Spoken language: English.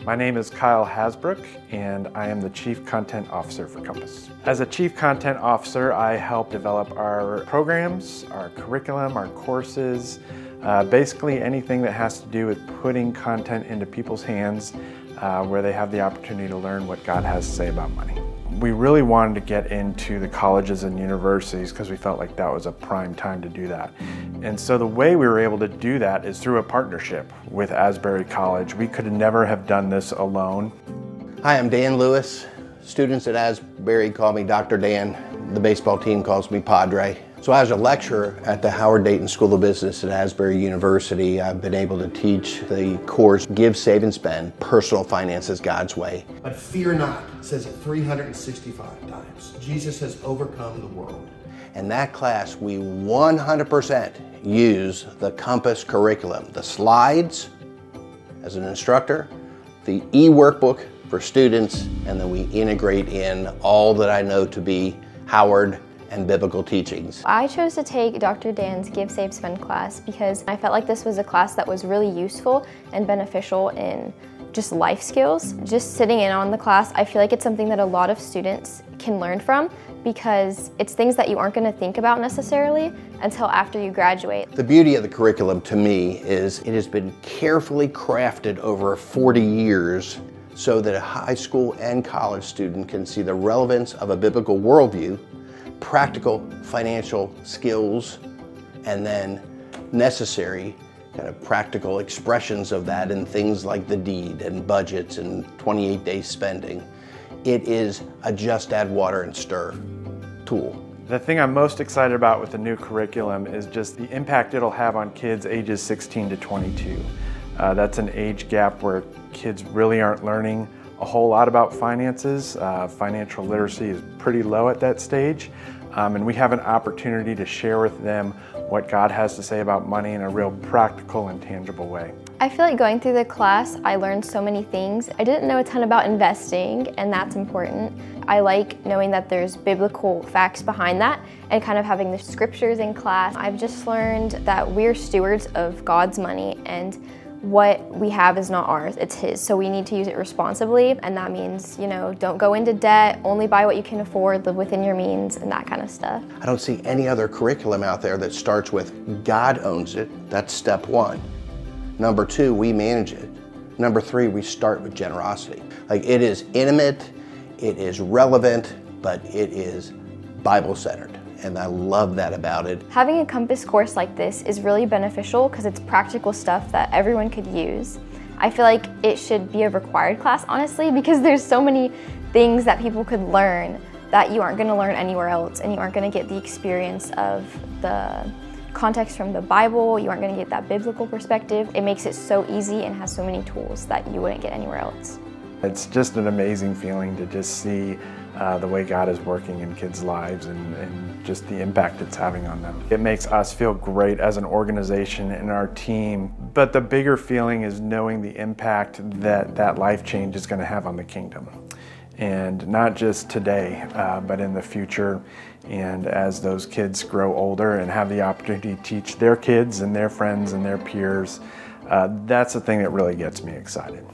My name is Kyle Hasbrook, and I am the Chief Content Officer for Compass. As a Chief Content Officer, I help develop our programs, our curriculum, our courses, basically anything that has to do with putting content into people's hands where they have the opportunity to learn what God has to say about money. We really wanted to get into the colleges and universities because we felt like that was a prime time to do that. And so the way we were able to do that is through a partnership with Asbury College. We could never have done this alone. Hi, I'm Dan Lewis. Students at Asbury call me Dr. Dan. The baseball team calls me Padre. So as a lecturer at the Howard Dayton School of Business at Asbury University, I've been able to teach the course Give, Save, and Spend, Personal Finances God's Way. But fear not, it says it 365 times. Jesus has overcome the world. In that class, we 100% use the Compass curriculum. The slides as an instructor, the e-workbook for students, and then we integrate in all that I know to be Howard and biblical teachings. I chose to take Dr. Dan's Give, Save, Spend class because I felt like this was a class that was really useful and beneficial in just life skills. Just sitting in on the class, I feel like it's something that a lot of students can learn from because it's things that you aren't going to think about necessarily until after you graduate. The beauty of the curriculum to me is it has been carefully crafted over 40 years so that a high school and college student can see the relevance of a biblical worldview, practical financial skills, and then necessary kind of practical expressions of that in things like the deed and budgets and 28-day spending. It is a just add water and stir tool. The thing I'm most excited about with the new curriculum is just the impact it'll have on kids ages 16 to 22. That's an age gap where kids really aren't learning a whole lot about finances. Financial literacy is pretty low at that stage, and we have an opportunity to share with them what God has to say about money in a real practical and tangible way. I feel like going through the class, I learned so many things. I didn't know a ton about investing, and that's important. I like knowing that there's biblical facts behind that and kind of having the scriptures in class. I've just learned that we're stewards of God's money, and what we have is not ours, it's His. So we need to use it responsibly, and that means, don't go into debt, only buy what you can afford, live within your means, and that kind of stuff. I don't see any other curriculum out there that starts with God owns it. That's step one. Number two, we manage it. Number three, we start with generosity. Like, it is intimate, it is relevant, but it is Bible-centered. And I love that about it. Having a Compass course like this is really beneficial because it's practical stuff that everyone could use. I feel like it should be a required class, honestly, because there's so many things that people could learn that you aren't going to learn anywhere else, and you aren't going to get the experience of the context from the Bible. You aren't going to get that biblical perspective. It makes it so easy and has so many tools that you wouldn't get anywhere else. It's just an amazing feeling to just see the way God is working in kids' lives and just the impact it's having on them. It makes us feel great as an organization and our team, but the bigger feeling is knowing the impact that life change is going to have on the kingdom. And not just today, but in the future, and as those kids grow older and have the opportunity to teach their kids and their friends and their peers, that's the thing that really gets me excited.